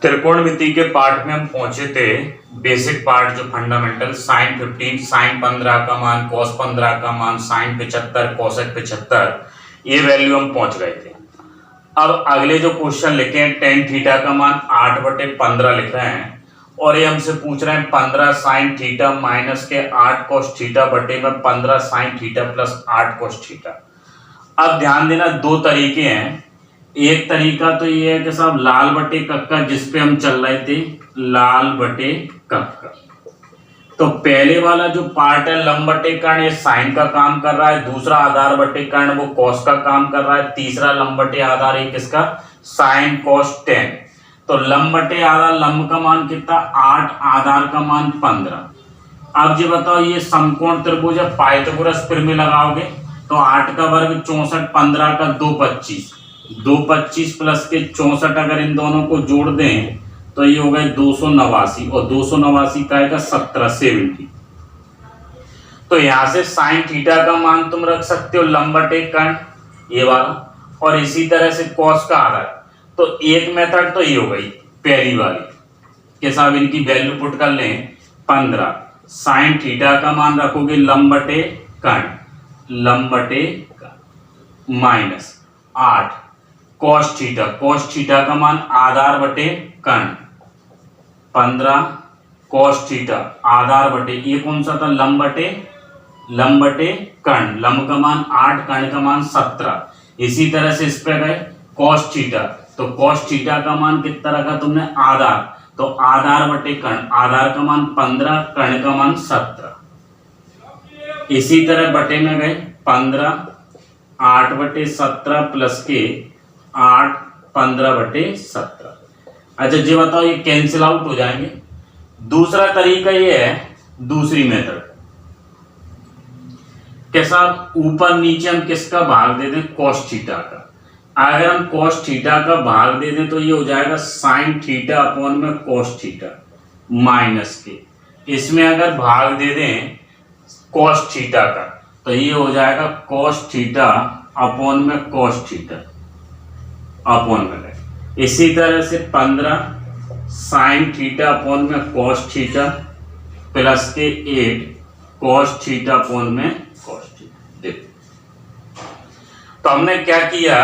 त्रिकोणमिति के पार्ट में हम पहुंचे थे। बेसिक पार्ट जो फंडामेंटल साइन 15, साइन 15 का मान, कॉस 15 का मान, साइन 75, कोसेक 75, ये वैल्यू हम पहुंच गए थे। अब अगले जो क्वेश्चन लिखे हैं टेन थीटा का मान 8/15 लिख रहे हैं और ये हमसे पूछ रहे हैं 15 साइन थीटा माइनस के 8 कोस थीटा बटे में 15 sine theta plus 8 cos theta. अब ध्यान देना, दो तरीके हैं। एक तरीका तो ये है कि साहब लाल बटे कक्का, जिसपे हम चल रहे थे लाल बटे कक्का। तो पहले वाला जो पार्ट है लंब बटे कर्ण, ये साइन का काम कर रहा है। दूसरा आधार बटे कर्ण वो कॉस का काम कर रहा है। तीसरा लंब बटे आधार है किसका, साइन कॉस टेन। तो लंब बटे आधार, लंब का मान कितना 8, आधार का मान 15। अब जी बताओ, ये समकोण त्रिभुज है, पाइथागोरस प्रमेय लगाओगे तो 8 का वर्ग 64, 15 का 2 25, 2 25 प्लस के 64, अगर इन दोनों को जोड़ दें तो ये हो गए 289 और 289 का आएगा 1770। तो यहां से साइन थीटा का मान तुम रख सकते हो लंब बटे कर्ण ये वाला, और इसी तरह से कॉस का आधार। तो एक मेथड तो ये हो गई पहली वाली के साथ इनकी वैल्यू पुट कर लें। 15 साइन थीटा का मान रखोगे लंब बटे कर्ण, लंब बटे minus 8 cos theta, cos theta का मान आधार बटे कर्ण 15 कॉस थीटा आधार बटे, ये कौन सा था लंब बटे कर्ण, लंब का मान 8, कर्ण का मान 17। इसी तरह से इस पे गए कॉस थीटा, तो कॉस थीटा का मान कितना रखा तुमने आधार, तो आधार बटे कर्ण, आधार का मान 15, कर्ण का मान 17। इसी तरह बटे में गए 15 8/17 प्लस के 8 15/17। अच्छा जी बताओ, ये कैंसिल आउट हो जाएंगे। दूसरा तरीका ये है, दूसरी मेथड के साथ ऊपर नीचे हम किसका भाग दे दें, कॉस थीटा का। अगर हम कॉस थीटा का भाग दे दें तो ये हो जाएगा साइन थीटा अपॉन में कॉस थीटा माइनस के, इसमें अगर भाग दे दें कॉस थीटा का तो ये हो जाएगा कॉस थीटा अपॉन में कॉस थीटा अपॉन में। इसी तरह से 15 साइन थीटा अपॉन में कॉस थीटा प्लस के 8 कॉस थीटा अपॉन में कॉस थीटा। देखो तो हमने क्या किया,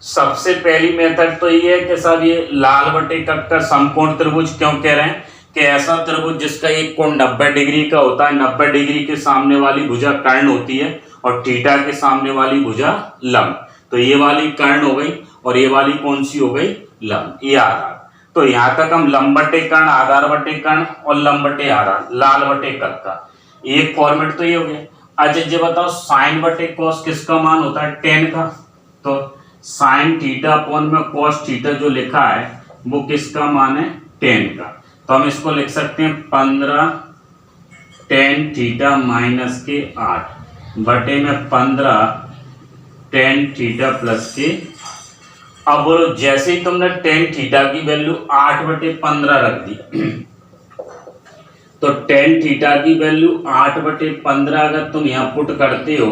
सबसे पहली मेथड तो ये है कि साहब ये लाल बटे कक्का समकोण त्रिभुज क्यों कह रहे हैं कि ऐसा त्रिभुज जिसका एक कोण 90 डिग्री का होता है, 90 डिग्री के सामने वाली भुजा कर्ण होती है और थीटा के सामने वाली भुजा लंब। तो ये वाली कर्ण हो गई और ये वाली कौन सी हो गई लंब, ये आधार। तो यहां तक हम लंब बटे कर्ण, आधार बटे कर्ण और लंब बटे आधार, लाल बटे कक्का, एक फॉर्मेट तो ये हो गया। अच्छा ये बताओ साइन बटे कॉस किसका मान होता है, टेन का। तो साइन थीटा अपॉन में कॉस थीटा जो लिखा है वो किसका मान है, टेन का। तो हम इसको लिख सकते हैं 15 टेन थीटा माइनस के 8 बटे में 15 टेन थीटा प्लस के। अब बोलो, जैसे ही तुमने टेन थीटा की वैल्यू 8/15 रख दी तो टेन थीटा की वैल्यू 8/15 अगर तुम यहां पुट करते हो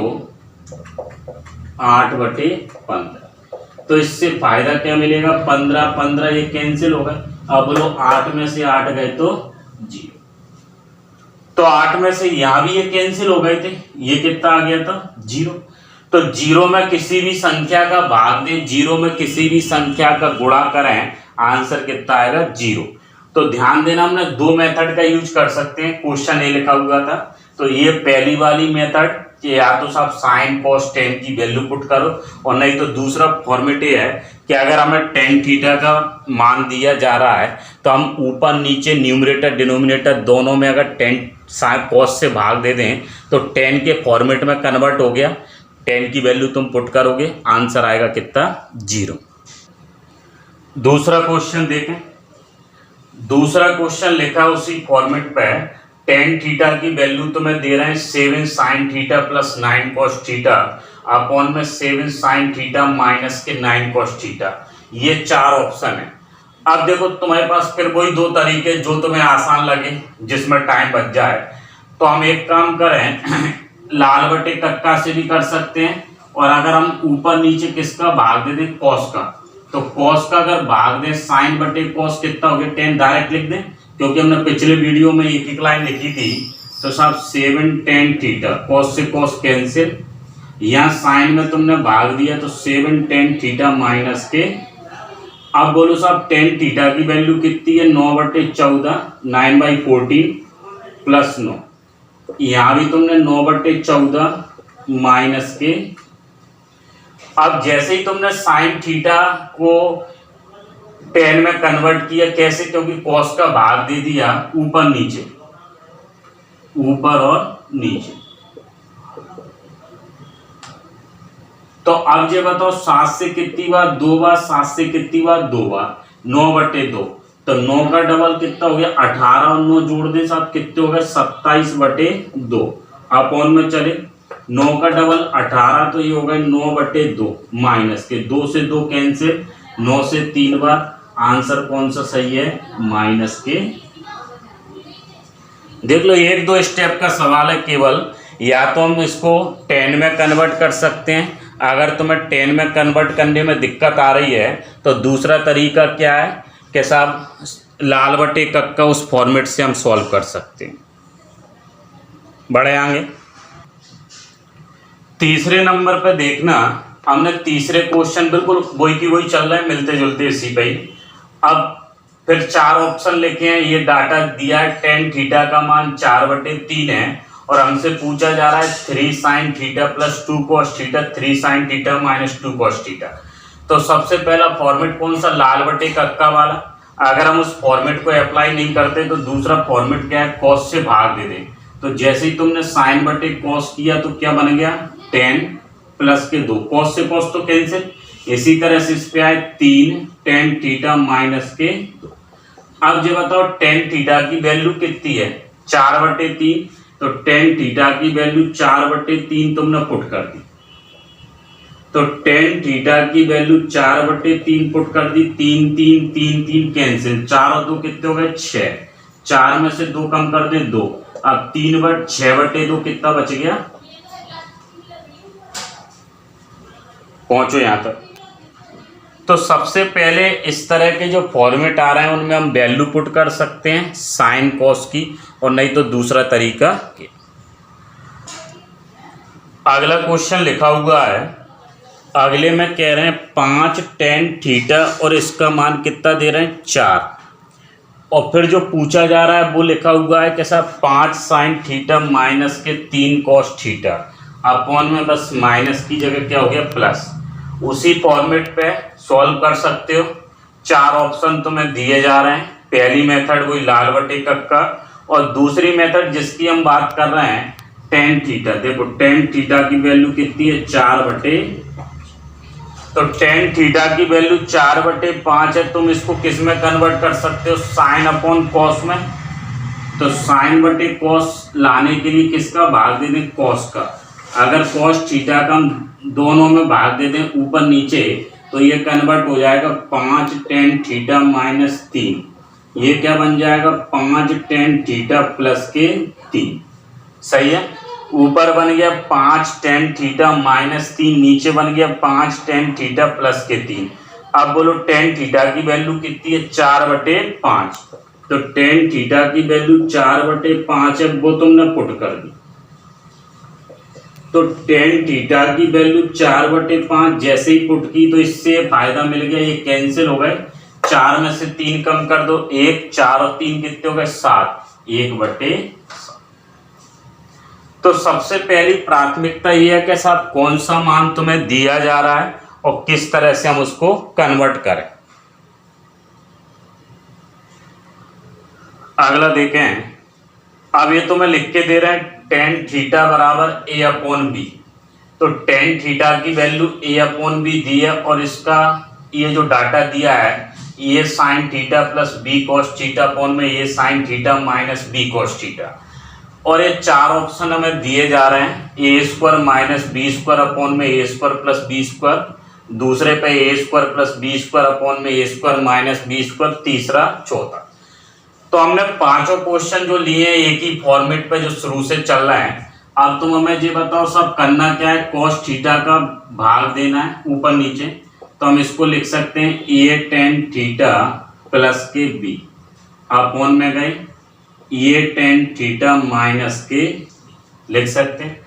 8/15, तो इससे फायदा क्या मिलेगा, 15 15 ये कैंसिल हो गए। अब बोलो 8 में से 8 गए तो 0, तो 8 में से यहां भी ये कैंसिल हो गए थे, ये कितना आ गया था 0। तो 0 में किसी भी संख्या का भाग दें, 0 में किसी भी संख्या का गुणा करें, आंसर कितना आएगा 0। तो ध्यान देना, हमने दो मेथड का यूज कर सकते हैं, क्वेश्चन ये लिखा हुआ था। तो ये पहली वाली मेथड कि या तो साहब साइन कॉस टेन की वैल्यू पुट करो, और नहीं तो दूसरा फॉर्मेट ये है कि अगर हमें टेन थीटा का मान दिया जा रहा है तो हम ऊपर नीचे न्यूमरेटर डिनोमिनेटर दोनों में अगर टेन साइन कॉस से भाग दे दें तो टेन के फॉर्मेट में कन्वर्ट हो गया, 10 की वैल्यू तुम पुट करोगे, आंसर आएगा कितना 0। दूसरा क्वेश्चन देखें। दूसरा क्वेश्चन लिखा उसी फॉर्मेट पे, टेन थीटा की वैल्यू तुम्हें दे रहे हैं 7 sine theta plus 9 cos theta upon में 7 साइन थीटा माइनस के 9 कॉस थीटा। ये 4 ऑप्शन है। अब देखो तुम्हारे पास फिर वही दो तरीके जो तुम्हें आसान लगे, जिसमें टाइम बच जाए। तो हम एक काम करें, लाल बटे कक्का से भी कर सकते हैं, और अगर हम ऊपर नीचे किसका भाग दे दें कॉस का, तो कॉस का अगर भाग दें साइन बटे कॉस कितना हो गया, 10 डायरेक्ट लिख दें, क्योंकि हमने पिछले वीडियो में एक एक लाइन लिखी थी। तो साहब 7 tan थीटा, कॉस से कॉस कैंसिल, यहाँ साइन में तुमने भाग दिया तो 7 tan थीटा माइनस के। अब बोलो साहब tan थीटा की वैल्यू कितनी है, 9/14, 9/14 प्लस 9, यहाँ भी तुमने 9/14 माइनस के। अब जैसे ही तुमने साइन थीटा को tan में कन्वर्ट किया, कैसे, क्योंकि कॉस का भाग दे दिया ऊपर नीचे, ऊपर और नीचे। तो अब ये बताओ 7 से कितनी बार 2 बार, 7 से कितनी बार 2 बार, 9/2, तो 9 का डबल कितना हो गया 18 और 9 जोड़ दें साहब कितने हो गए 27/2 अपॉन में चले, 9 का डबल 18 तो ये हो गए 9/2 माइनस के, 2 से 2 कैंसिल, 9 से 3 बार, आंसर कौन सा सही है, माइनस के। देख लो 1-2 स्टेप का सवाल है केवल, या तो हम इसको 10 में कन्वर्ट कर सकते हैं, अगर तुम्हें 10 में कन्वर्ट करने में दिक्कत आ रही है तो दूसरा तरीका क्या है कि साहब लाल बटे कक्का उस फॉर्मेट से हम सॉल्व कर सकते हैं। बढ़े आगे तीसरे नंबर पे देखना, हमने तीसरे क्वेश्चन बिल्कुल वही की वही चल रहा है, मिलते जुलते इसी पे ही। अब फिर 4 ऑप्शन लिखे हैं, ये डाटा दिया है tan थीटा का मान 4/3 है और हमसे पूछा जा रहा है 3 sin theta plus 2 cos theta, 3 sin theta minus 2 cos theta. तो सबसे पहला फॉर्मेट कौन सा, लाल बटे कक्का वाला। अगर हम उस फॉर्मेट को अप्लाई नहीं करते तो दूसरा फॉर्मेट क्या है, cos से भाग दे दें। तो जैसे ही तुमने sin बटे cos किया तो क्या बन गया 10 प्लस के 2, cos से cos तो कैंसिल, इसी तरह से इस पे आए 3 tan थीटा माइनस के 2। अब ये बताओ tan थीटा की वैल्यू कितनी है 4/3, तो tan थीटा की वैल्यू 4/3 तुमने पुट कर दी, तो tan थीटा की वैल्यू 4/3 पुट कर दी, 3 3 3 3 कैंसिल, 4 और 2 कितने हो गए 6, 4 में से 2 कम कर दे 2, अब 6/2 कितना बच गया, पहुंचो यहां तक। तो सबसे पहले इस तरह के जो फॉर्मेट आ रहे हैं उनमें हम वैल्यू पुट कर सकते हैं साइन कॉस की, और नहीं तो दूसरा तरीका। अगला क्वेश्चन लिखा हुआ है, अगले में कह रहे हैं 5 tan थीटा और इसका मान कितना दे रहे हैं 4, और फिर जो पूछा जा रहा है वो लिखा हुआ है कैसा 5 sin थीटा माइनस के 3 cos थीटा, अपॉन में बस माइनस की जगह क्या हो गया प्लस। उसी फॉर्मेट पे सॉल्व कर सकते हो, 4 ऑप्शन तुम्हें दिए जा रहे हैं। पहली मेथड वही लाल बटे कक्का, और दूसरी मेथड जिसकी हम बात कर रहे हैं tan थीटा। देखो tan थीटा की वैल्यू कितनी है 4/5, तो tan थीटा की वैल्यू 4/5 है। तुम इसको किस में कन्वर्ट कर सकते हो, साइन अपॉन कॉस में। तो साइन बटे कॉस लाने के लिए किसका भाग दे दें, कॉस का। अगर cos थीटा का हम दोनों में भाग दे दें ऊपर नीचे, तो ये कन्वर्ट हो जाएगा 5 tan थीटा माइनस 3, ये क्या बन जाएगा 5 tan थीटा प्लस के 3। सही है, ऊपर बन गया 5 tan थीटा माइनस 3, नीचे बन गया 5 tan थीटा प्लस के 3। अब बोलो tan थीटा की वैल्यू कितनी है 4/5, तो tan थीटा की वैल्यू 4/5 है, वो तुमने पुट कर दी। तो tan थीटा की वैल्यू 4/5 जैसे ही पुट की तो इससे फायदा मिल गया, ये कैंसिल हो गए, 4 में से 3 कम कर दो 1, 4 और 3 कितने हो गए 7, 1/7। तो सबसे पहली प्राथमिकता ये है कि साहब कौन सा मान तुम्हें दिया जा रहा है और किस तरह से हम उसको कन्वर्ट करें। अगला देखें, अब ये तुम्हें लिख के दे रहे हैं tan थीटा बराबर a/b, तो tan थीटा की वैल्यू a/b दी है, और इसका ये जो डाटा दिया है ये sin theta plus b cos theta upon में ये sin theta minus b cos theta, और ये 4 ऑप्शन हमें दिए जा रहे हैं a² माइनस b² अपॉन में a² प्लस b², दूसरे पे a² प्लस b² अपॉन में a² माइनस b², तीसरा चौथा। तो हमने 5 क्वेश्चन जो लिए हैं एक ही फॉर्मेट पे जो शुरू से चल रहा है। अब तुम हमें ये बताओ सब करना क्या है, cos थीटा का भाग देना है ऊपर नीचे, तो हम इसको लिख सकते हैं ए टेन थीटा प्लस के बी अपॉन में गए ए टेन थीटा माइनस के लिख सकते हैं।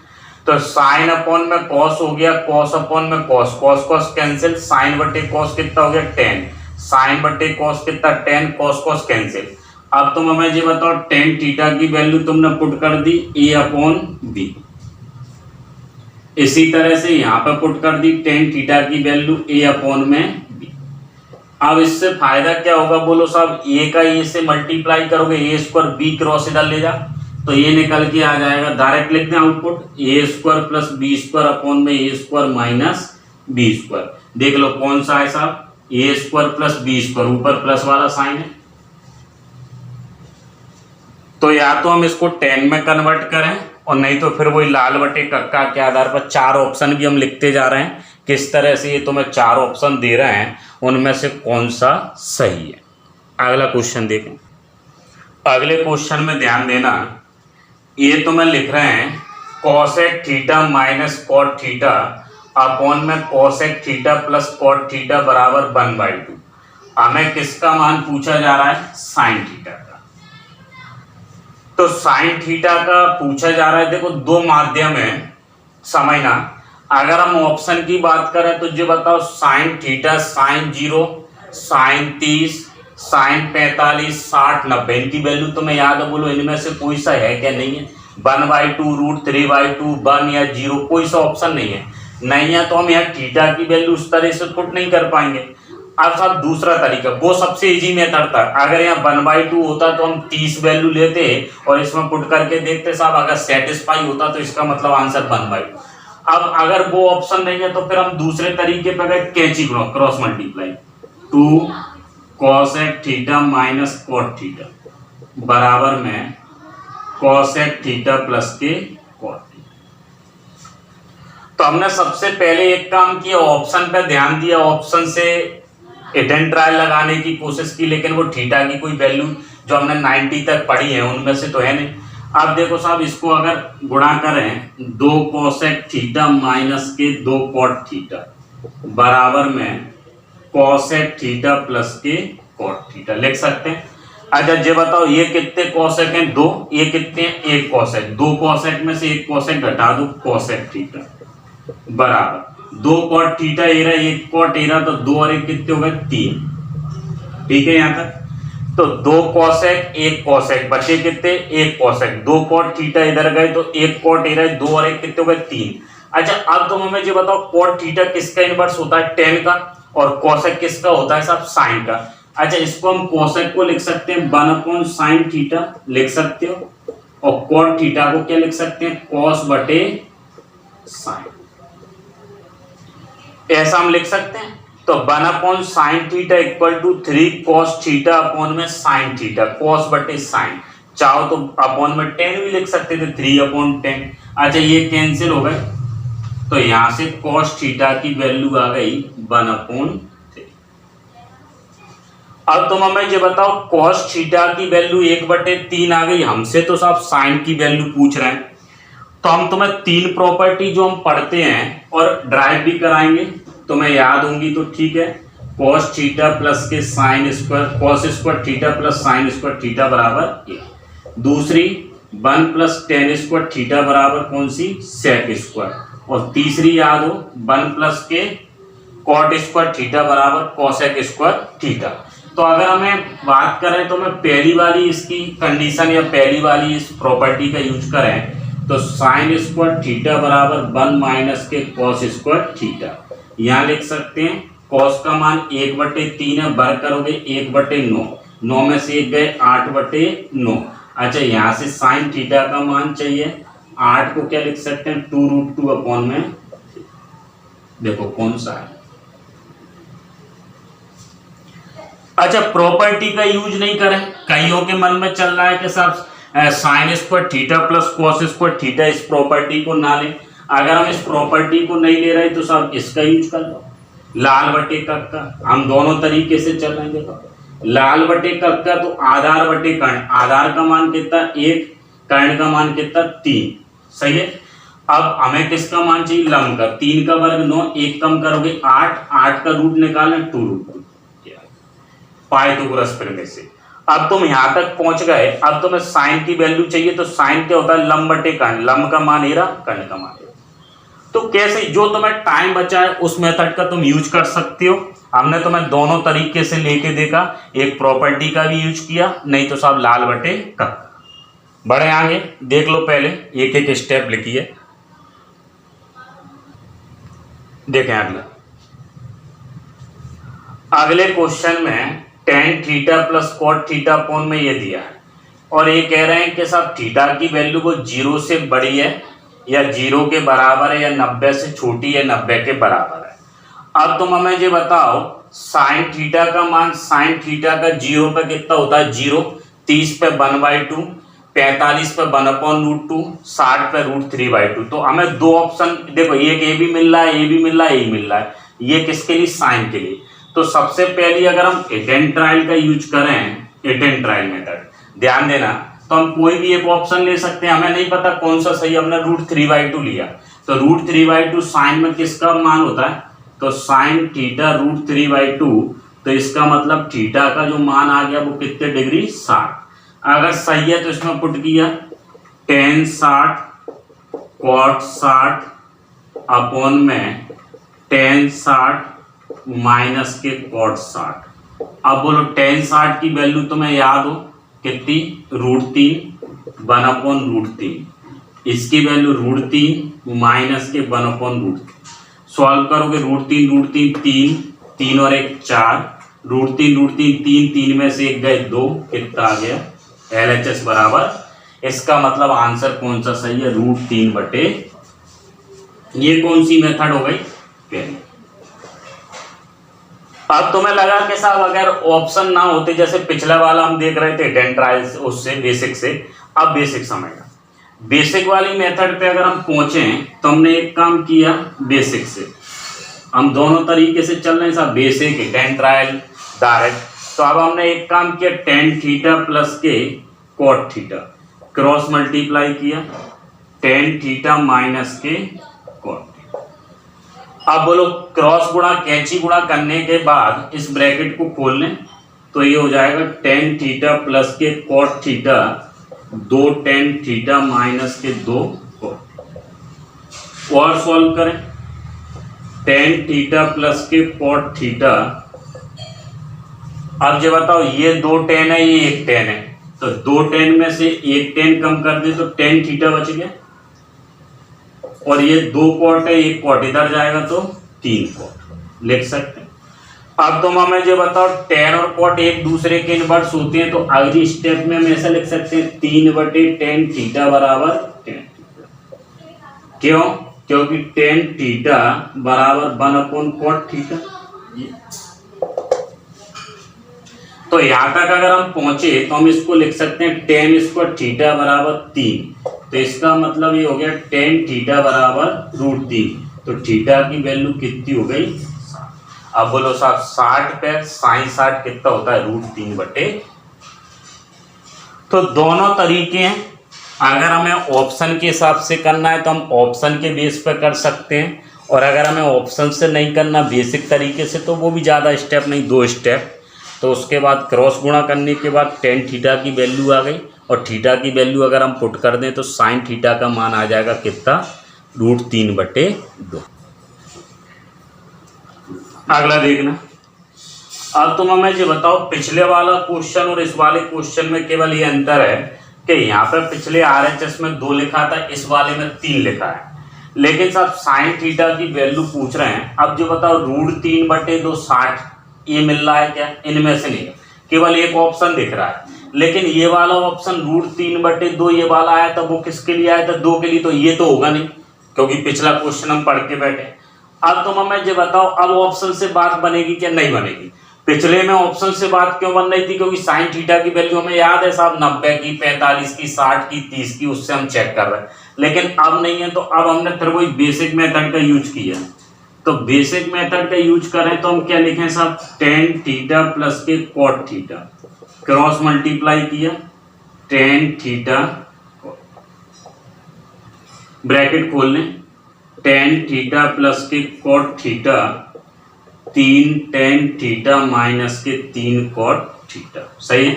तो साइन अपॉन में कॉस हो गया, कॉस अपॉन में cos, cos cos cancel, sine बटे कॉस कितना हो गया 10, साइन बटे कॉस कितना 10, कॉस कॉस कैंसिल। अब तुम हमें ये बताओ टेन थीटा की वैल्यू तुमने पुट कर दी ए अपॉन बी, इसी तरह से यहां पर पुट कर दी टेन थीटा की वैल्यू ए अपॉन में बी। अब इससे फायदा क्या होगा बोलो साहब, ए का ए से मल्टीप्लाई करोगे ए स्क्वायर, बी क्रॉस इधर ले जा तो ये निकल के आ जाएगा, डायरेक्ट लिख दें output a square plus b square upon में a square minus b square. देख लो कौन सा है साहब, a square plus b square, ऊपर प्लस वाला साइन है। तो या तो हम इसको 10 में कन्वर्ट करें और नहीं तो फिर वही लाल बटे कक्का के आधार पर चार ऑप्शन भी हम लिखते जा रहे हैं, किस तरह से ये तुम्हें चार ऑप्शन दे रहे हैं उनमें से कौन सा सही है। अगला क्वेश्चन देखें। अगले क्वेश्चन में ध्यान देना, ये तो मैं लिख रहे हैं cosec theta minus cot theta upon में cosec theta plus cot theta बराबर 1/2। हमें किसका मान पूछा जा रहा है, साइन थीटा का। तो साइन थीटा का पूछा जा रहा है। देखो दो माध्यम है समझना, अगर हम ऑप्शन की बात करें तो ये बताओ sine theta sine 0, sine 30, sine 45, 60, 90 इनकी वैल्यू तुम्हें याद है, बोलो इनमें से कोई सा है क्या, नहीं है। 1/2 √3/2 1 या 0 कोई सा ऑप्शन नहीं है, नहीं है तो हम यहाँ थीटा की वैल्यू उस तरह से पुट नहीं कर पाएंगे। अब साहब दूसरा तरीका, वो सबसे इजी मेथड था, अगर यहाँ 1/2 होता तो हम 30 वैल्यू लेते और इसमें पुट करके देखते साहब, अगर सेटिस्फाई होता तो इसका मतलब आंसर 1/2। अब अगर वो ऑप्शन नहीं है तो फिर हम दूसरे तरीके पर गए, कैंची cross multiply, 2 cosec theta minus cot theta बराबर में कॉसेक थीटा प्लस के कॉट थीटा। तो हमने सबसे पहले एक काम किया, ऑप्शन पे ध्यान दिया, ऑप्शन से हिडन ट्रायल लगाने की कोशिश की, लेकिन वो थीटा की कोई वैल्यू जो हमने 90 तक पढ़ी है उनमें से तो है नहीं। अब देखो साहब इसको अगर गुणा करें 2 कॉसेक थीटा माइनस के 2 कॉट थीटा बराबर में कॉसेक थीटा प्लस के कॉट थीटा लिख सकते हैं। अच्छा ये बताओ ये कितने कॉसेक हैं, 2, ये कितने हैं, 1 कॉसेक, 2 कॉसेक में से 1 कॉसेक घटा दो, कॉसेक थीटा बराबर 2 कॉट थीटा ए रहा, 1 कॉट ए रहा, तो 2 और 1 कितने हो गए 3। ठीक है यहाँ तक। तो 2 कॉसेक 1 कॉसेक बचे कितने, 1 कॉसेक, 2 कॉट थीटा इधर गए तो 1 कॉट ए रहा, 2 और 1 कितने हो गए 3। अच्छा अब तुम हमें ये बताओ कॉट थीटा किसका इनवर्स होता है, tan का, और कॉसेक किसका होता है साहब, साइन का। अच्छा इसको हम कॉसेक को लिख सकते हैं 1/sin थीटा लिख सकते हो, और कॉट थीटा को क्या लिख सकते हैं, कॉस बटे साइन, ऐसा हम लिख सकते हैं। तो 1/sin theta equal to 3 cos theta upon में sin थीटा, कॉस बटे साइन, चाहो तो अपॉन में 10 भी लिख सकते थे, 3/10। अच्छा ये कैंसिल हो गए, तो यहां से cos थीटा की वैल्यू आ गई 1/3। अब तुम हमें ये बताओ cos थीटा की वैल्यू 1/3 आ गई, हमसे तो साहब साइन की वैल्यू पूछ रहे हैं। तो हम तुम्हें 3 प्रॉपर्टी जो हम पढ़ते हैं और ड्राइव भी कराएंगे तुम्हें याद होंगी तो ठीक है। cos थीटा प्लस के sine square, cos square theta plus sine square theta बराबर 1। दूसरी 1 + tan स्क्वायर थीटा बराबर कौन सी, sec स्क्वायर, और तीसरी याद हो 1 + के cot स्क्वायर थीटा बराबर cosec स्क्वायर थीटा। तो अगर हमें बात करें तो मैं पहली वाली इसकी कंडीशन या पहली वाली इस प्रॉपर्टी का यूज करें तो साइन स्क्वायर थीटा बराबर 1 - के cos स्क्वायर थीटा, यहाँ लिख सकते हैं cos का मान 1/3 है, बर करोगे 1/9, 9 में से 1 गए 8/9। अच्छा यहाँ से साइन थीटा का मान चाहिए, 8 को क्या लिख सकते हैं 2√2 अपॉन में, देखो कौन सा है। अच्छा प्रॉपर्टी का यूज नहीं करें, कईयों के मन में चल रहा है कि साहब sine square theta plus cos square theta, इस प्रॉपर्टी को ना लें। अगर हम इस प्रॉपर्टी को नहीं ले रहे तो साहब इसका यूज कर लो, लाल बटे कक्का। हम दोनों तरीके से चल रहे हैं, देखो लाल बटे कक्का तो आधार बटे कर्ण, आधार का मान कितना 1, कर्ण का मान कितना 3, सही है। अब हमें किसका मान चाहिए, लंब का। 3 का वर्ग 9, 1 कम करोगे 8, 8 का रूट निकालें 2√2 पाइथागोरस प्रमेय से। अब तुम यहां तक पहुंच गए, अब तुम्हें साइन की वैल्यू चाहिए, तो साइन क्या होता है, लंब बटे कर्ण, लंब का मान एरा, कर्ण का मान एरा। तो कैसे, जो तुम्हें टाइम बचा है उस मेथड का तुम यूज कर सकते हो। हमने तुम्हें दोनों तरीके से लेके देखा, एक प्रॉपर्टी का भी यूज किया, नहीं तो सब लाल बटे कर्ण। बढ़े आगे, देख लो पहले एक एक स्टेप लिखिए। देखें अगले क्वेश्चन में tan theta plus cot theta कोण में ये दिया है, और ये कह रहे हैं कि साहब थीटा की वैल्यू वो 0 से बड़ी है या 0 के बराबर है, या 90 से छोटी है 90 के बराबर है। अब तुम हमें ये बताओ, साइन थीटा का मान, साइन थीटा का 0 पे कितना होता है, 0, 30 पे 1/2, 45 पे 1/√2, 60 पे √3/2। तो हमें दो ऑप्शन देखो, एक ये भी मिल रहा है, ये भी मिल रहा है, ये मिल रहा है। ये किसके लिए, साइन के लिए। तो सबसे पहले अगर हम एटेंट्राइल का यूज करें, एटेंट्राइल मेथड, ध्यान देना, तो हम कोई भी एक ऑप्शन ले सकते हैं। हमें नहीं पता कौन सा सही, हमने √3/2 लिया, तो √3/2 साइन में किसका मान होता है, तो साइन थीटा √3/2, तो इसका मतलब थीटा का जो मान आ गया वो कितने डिग्री, 60। अगर सही है तो इसमें पुट किया tan 60 cot 60 अपॉन में tan 60 माइनस के cot 60। अब बोलो tan 60 की वैल्यू तुम्हें याद हो कितनी, √3, 1/√3, इसकी वैल्यू √3 माइनस के 1/√3। सॉल्व करोगे √3 3, 3 और 1 4, √3 3, 3 में से 1 गए 2, कितना आ गया LHS बराबर। इसका मतलब आंसर कौन सा सही है, √3 बटे। ये कौन सी मेथड हो गई, पहली। अब तुम्हें लगा कि साहब अगर ऑप्शन ना होते, जैसे पिछला वाला हम देख रहे थे डेंट्राइल से, उससे बेसिक से, अब बेसिक समझना। बेसिक वाली मेथड पे अगर हम पहुंचे तो हमने एक काम किया बेसिक से, हम दोनों तरीके से चल रहे हैं साहब, बेसिक डेंट्राइल डायरेक्ट। तो अब हमने एक काम किया, tan थीटा प्लस के cot थीटा क्रॉस मल्टीप्लाई किया, tan थीटा माइनस के cot थीटा। अब बोलो क्रॉस गुणा, कैंची गुणा करने के बाद इस ब्रैकेट को खोल लें, तो ये हो जाएगा tan थीटा प्लस के cot theta 2 tan theta minus के 2 cot। और सॉल्व करें, tan थीटा प्लस के cot थीटा। अब जो बताओ, ये 2 tan है, ये 1 tan है, तो 2 tan में से 1 tan कम कर दे तो tan थीटा बच गया, और ये 2 cot है, 1 cot इधर जाएगा तो 3 cot लिख सकते हैं। अब तुम हमें जो बताओ, tan और cot एक दूसरे के इनवर्स होते हैं, तो अगली स्टेप में हम ऐसा लिख सकते हैं 3 बटे tan थीटा बराबर tan थीटा। क्यों, क्योंकि tan थीटा बराबर 1/cot थीटा। तो यहां तक अगर हम पहुंचे तो हम इसको लिख सकते हैं tan स्क्वायर थीटा बराबर 3, तो इसका मतलब ये हो गया tan थीटा बराबर √3, तो थीटा की वैल्यू कितनी हो गई, 60। अब बोलो साहब 60 पे साइन 60 कितना होता है, √3 बटे। तो दोनों तरीके हैं, अगर हमें ऑप्शन के हिसाब से करना है तो हम ऑप्शन के बेस पर कर सकते हैं, और अगर हमें ऑप्शन से नहीं करना बेसिक तरीके से, तो वो भी ज़्यादा स्टेप नहीं, 2 स्टेप। तो उसके बाद क्रॉस गुणा करने के बाद tan थीटा की वैल्यू आ गई, और थीटा की वैल्यू अगर हम पुट कर दें तो साइन थीटा का मान आ जाएगा कितना, √3 बटे 2। अगला देखना। अब तुम हमें ये बताओ, पिछले वाला क्वेश्चन और इस वाले क्वेश्चन में केवल ये अंतर है कि यहाँ पे पिछले RHS में 2 लिखा था, इस वाले में 3 लिखा है, लेकिन साहब साइन थीटा की वैल्यू पूछ रहे हैं। अब जो बताओ √3 बटे 2 60, ये मिल रहा है क्या, इनमें से नहीं, केवल एक ऑप्शन दिख रहा है। लेकिन ये वाला ऑप्शन √3 बटे 2 ये वाला आया था, वो किसके लिए आया था, 2 के लिए, तो ये तो होगा नहीं, क्योंकि पिछला क्वेश्चन हम पढ़ के बैठे। अब तुम हमें ये बताओ, अब ऑप्शन से बात बनेगी क्या, नहीं बनेगी। पिछले में ऑप्शन से बात क्यों बन रही थी, क्योंकि साइन थीटा की वैल्यू हमें याद है साहब, 90 की, 45 की, 60 की, 30 की, उससे हम चेक कर रहे हैं। लेकिन अब नहीं है, तो अब हमने फिर वही बेसिक मेथड का यूज किया। तो बेसिक मेथड का यूज करें तो हम क्या लिखें साहब, tan थीटा प्लस के cot थीटा क्रॉस मल्टीप्लाई किया tan थीटा। ब्रैकेट खोल लें, टेन थीटा प्लस के cot theta, 3 tan theta minus के 3 कॉट थीटा। सही है।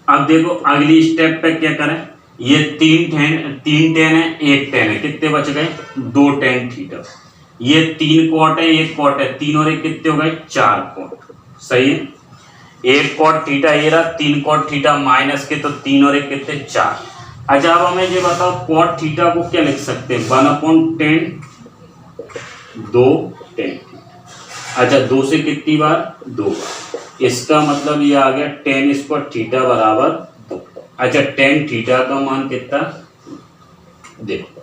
अब देखो अगली स्टेप पे क्या करें, ये 3 टेन है, 1 टेन है, कितने बच गए, 2 टेन थीटा। ये 3 कॉट है, 1 कॉट है, 3 और 1 कितने हो गए, 4 कॉट। सही है। 1 कॉट थीटा ये रहा, 3 कॉट थीटा माइनस के, तो 3 और 1 कितने, 4। अच्छा अब हमें ये बताओ कॉट थीटा को क्या लिख सकते हैं, 1/10, 2 टेन। अच्छा 2 से कितनी बार, 2 बार। इसका मतलब ये आ गया टेन स्क्वायर थीटा बराबर 2। अच्छा टेन थीटा का मान कितना, देखो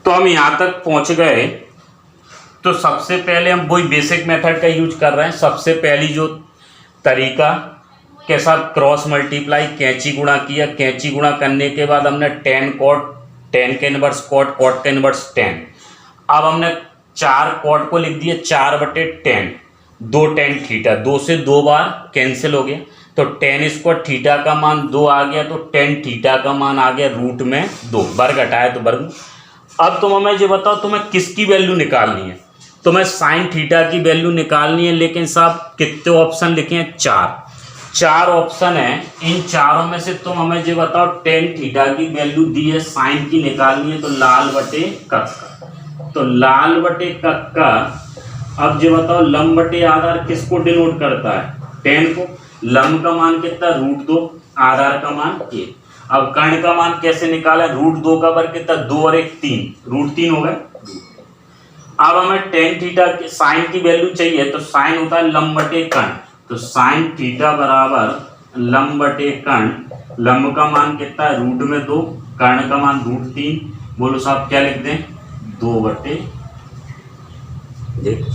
तो हम यहां तक पहुंच गए। तो सबसे पहले हम वही बेसिक मेथड का यूज कर रहे हैं। सबसे पहली जो तरीका के साथ क्रॉस मल्टीप्लाई, कैंची गुणा किया, कैंची गुणा करने के बाद हमने टेन कॉट, टेन के इनवर्स कॉट, कॉट के इनवर्स टेन। अब हमने 4 कॉट को लिख दिया 4/10, 2 टेन थीटा, 2 से 2 बार कैंसिल हो गया, तो टेन स्क्वायर थीटा का मान 2 आ गया, तो टेन थीटा का मान आ गया रूट में 2, वर्ग हटाया तो वर्ग। अब तुम हमें ये बताओ तुम्हें किसकी वैल्यू निकालनी है, तुम्हें साइन थीटा की वैल्यू निकालनी है। लेकिन साहब कितने ऑप्शन लिखे हैं, 4 ऑप्शन है। इन चारों में से तुम हमें ये बताओ टेन थीटा की वैल्यू दी है, साइन की निकालनी है, तो लाल बटे कक्का, तो लाल बटे कक्का। अब ये बताओ लंब बटे आधार किसको डिनोट करता है, टेन को। लंब का मान कितना, √2, आधार का मान 1। अब कर्ण का मान कैसे निकाला, √2 का वर्ग कितना, 2 और 1 3, √3 हो गए। अब हमें टेन थीटा की साइन की वैल्यू चाहिए, तो साइन होता है लंब बटे कर्ण, तो साइन थीटा बराबर लंब बटे कर्ण। लंब का मान कितना है, √2, कर्ण का मान √3। बोलो साहब क्या लिख दें, 2/, देखो।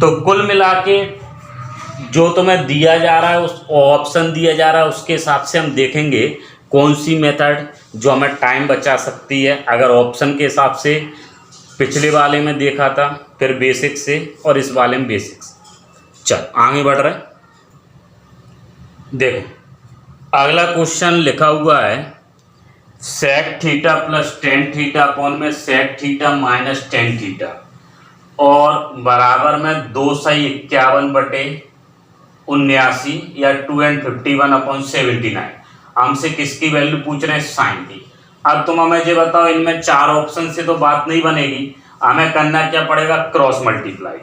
तो कुल मिला के जो तुम्हें दिया जा रहा है, उस ऑप्शन दिया जा रहा है, उसके हिसाब से हम देखेंगे कौन सी मेथड जो हमें टाइम बचा सकती है। अगर ऑप्शन के हिसाब से पिछले वाले में देखा था, फिर बेसिक से, और इस वाले में बेसिक से। चल आगे बढ़ रहे, देखो अगला क्वेश्चन लिखा हुआ है, sec theta plus tan theta upon में sec theta minus tan theta, और बराबर में 251/79 या 251/79। हमसे किसकी वैल्यू पूछ रहे हैं, साइन की। अब तुम हमें ये बताओ, इनमें 4 ऑप्शन से तो बात नहीं बनेगी, हमें करना क्या पड़ेगा, क्रॉस मल्टीप्लाई।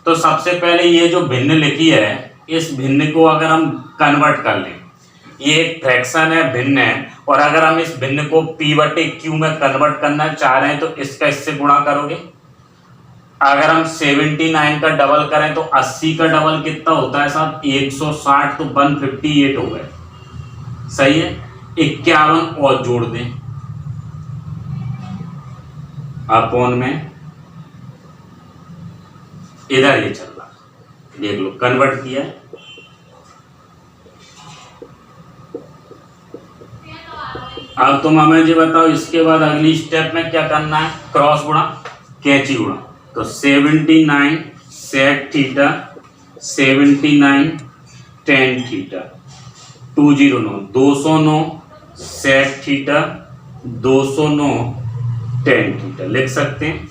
तो सबसे पहले ये जो भिन्न लिखी है, इस भिन्न को अगर हम कन्वर्ट कर लें, ये एक फ्रैक्शन है, भिन्न है, और अगर हम इस भिन्न को p/q में कन्वर्ट करना चाह रहे हैं, तो इसका इससे गुणा करोगे। अगर हम 79 का डबल करें तो 80 का डबल कितना होता है साहब, 160, तो 158 हो गए। सही है। 51 और जोड़ दें अपॉन में, इधर ये चल रहा, देख लो कन्वर्ट किया है। अब तुम हमें ये बताओ, इसके बाद अगली स्टेप में क्या करना है, क्रॉस गुणा, कैंची गुणा। तो 79 sec theta, 79 tan theta, 209, 209 sec theta, 209 tan theta लिख सकते हैं।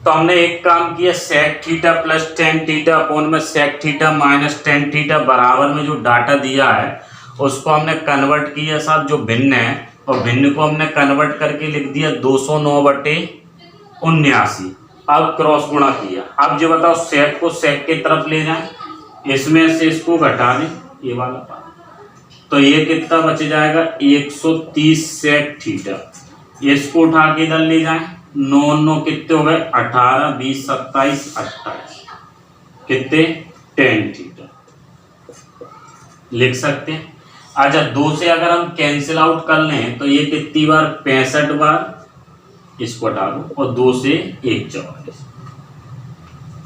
तो हमने एक काम किया, sec theta plus tan theta upon में sec theta minus tan theta, बराबर में जो डाटा दिया है उसको हमने कन्वर्ट किया साहब, जो भिन्न है, और भिन्न को हमने कन्वर्ट करके लिख दिया 209/79। अब क्रॉस गुणा किया। अब जो बताओ सेक को सेक की तरफ ले जाएं, इसमें से इसको घटा दें, ये वाला पार्ट, तो ये कितना बच जाएगा, 130 सेक थीटा। इसको उठा के इधर ले जाएं, 9 9 कितने हो गए, 18, 20, 27, 28, कितने, टेन थीटा लिख सकते हैं। अच्छा 2 से अगर हम कैंसिल आउट कर लें, तो ये कितनी बार, 65 बार, इसको हटा दो, और 2 से 1 44।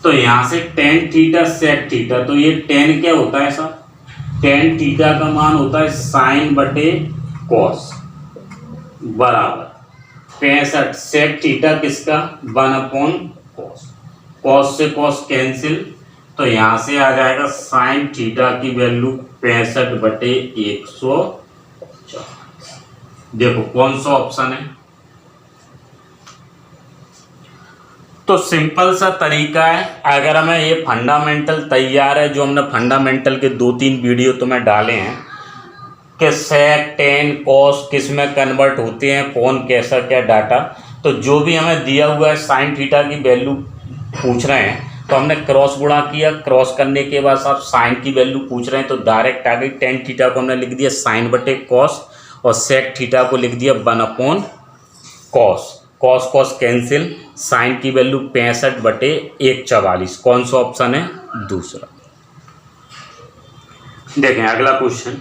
तो यहां से टेन थीटा सेक थीटा, तो ये टेन क्या होता है सर, टेन थीटा का मान होता है साइन बटे कॉस, बराबर 65 सेक थीटा किसका, 1/कॉस। कॉस से कॉस कैंसिल, तो यहां से आ जाएगा साइन थीटा की वैल्यू 65/120। देखो कौन सा ऑप्शन है। तो सिंपल सा तरीका है, अगर हमें ये फंडामेंटल तैयार है, जो हमने फंडामेंटल के 2-3 वीडियो तुम्हें डाले हैं कि सेक टेन कॉस किस में कन्वर्ट होते हैं, कौन कैसा क्या डाटा, तो जो भी हमें दिया हुआ है साइन थीटा की वैल्यू पूछ रहे हैं तो हमने क्रॉस गुणा किया, क्रॉस करने के बाद आप साइन की वैल्यू पूछ रहे हैं तो डायरेक्ट आ गई। टेन थीटा को हमने लिख दिया साइन बटे कॉस और सेक थीटा को लिख दिया 1/कॉस। कॉस कॉस कैंसिल, साइन की वैल्यू 65 बटे 144। कौन सा ऑप्शन है? दूसरा। देखें अगला क्वेश्चन।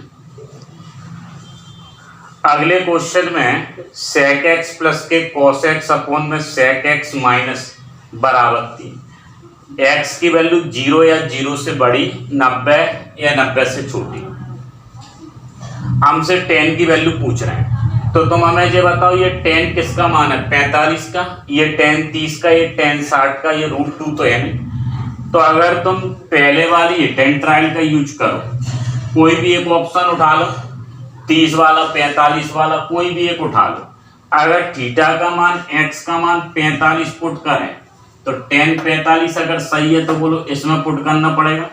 अगले क्वेश्चन में सेक एक्स प्लस के कॉस एक्स अपॉन में सेक एक्स माइनस बराबर 3। एक्स की वैल्यू 0 या 0 से बड़ी, 90 या 90 से छोटी। हमसे 10 की वैल्यू पूछ रहे हैं तो तुम हमें ये बताओ ये 10 किसका मान है? 45 का, ये 10 30 का, ये 10 60 का, ये √2 तो है नहीं। तो अगर तुम पहले वाली 10 ट्रायल का यूज करो, कोई भी एक ऑप्शन उठा लो, 30 वाला 45 वाला कोई भी एक उठा लो। अगर थीटा का मान एक्स का मान 45 पुट करें तो 10 45 अगर सही है तो बोलो इसमें पुट करना पड़ेगा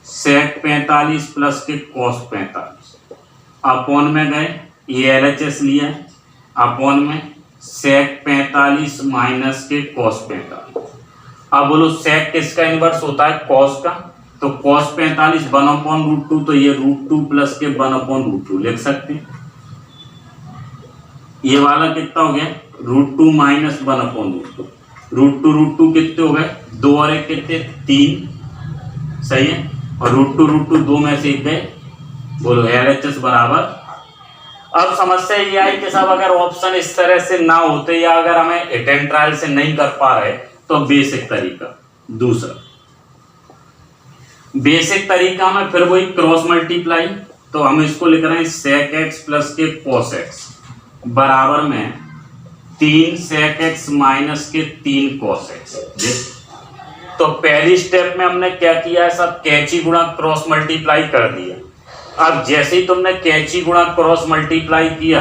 सेक 45 प्लस के कॉस 45 अपॉन में गए, ये LHS लिया है, अपॉन में सेक 45 माइनस के कॉस 45। अब बोलो सेक किसका इनवर्स होता है? कॉस का। तो कॉस 45 1/√2, तो ये √2 प्लस के 1/√2 लिख सकते हैं। ये वाला कितना हो गया? √2 माइनस 1/√2। √2 कितने हो गए? 2 और 1 कितने? 3, सही है। और √2 2 में से 1 गए, बोलो LHS बराबर। अब समस्या ये आई कि साहब अगर ऑप्शन इस तरह से ना होते या अगर हमें अटेम्प्ट ट्रायल से नहीं कर पा रहे तो बेसिक तरीका। दूसरा बेसिक तरीका में फिर वही क्रॉस मल्टीप्लाई, तो हम इसको लिख रहे हैं सेक एक्स प्लस के कॉस एक्स बराबर में 3 सेक एक्स माइनस के 3 कॉस एक्स। तो पहली स्टेप में हमने क्या किया है सब? कैंची गुणा क्रॉस मल्टीप्लाई कर दिया। अब जैसे ही तुमने कैंची गुणा क्रॉस मल्टीप्लाई किया,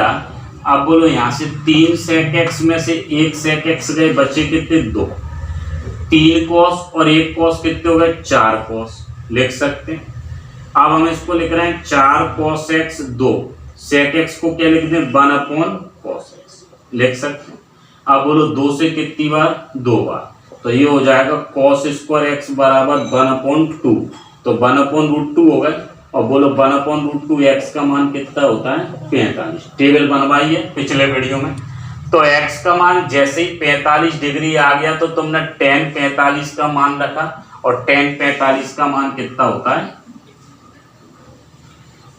अब बोलो यहां से 3 सेक एक्स में से 1 सेक एक्स गए, बचे कितने? 2। 3 कॉस और 1 कॉस कितने हो गए? 4 कॉस लिख सकते हैं। अब हम इसको लिख रहे हैं 4 कॉस एक्स 2, सेक एक्स को क्या लिख दें? 1/कॉस एक्स लिख सकते हैं। अब बोलो 2 से कितनी बार? 2 बार, तो ये हो जाएगा कॉस स्क्वायर एक्स बराबर 1/2, तो 1/√2 हो गए। और बोलो 1/√2 एक्स का मान कितना होता है? 45। टेबल बनवाई है पिछले वीडियो में। तो एक्स का मान जैसे ही 45 डिग्री आ गया तो तुमने tan 45 का मान रखा, और tan 45 का मान कितना होता है?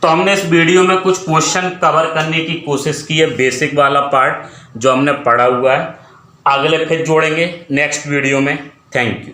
तो हमने इस वीडियो में कुछ क्वेश्चन कवर करने की कोशिश की है, बेसिक वाला पार्ट जो हमने पढ़ा हुआ है। अगले फिर जोड़ेंगे नेक्स्ट वीडियो में। Thank you.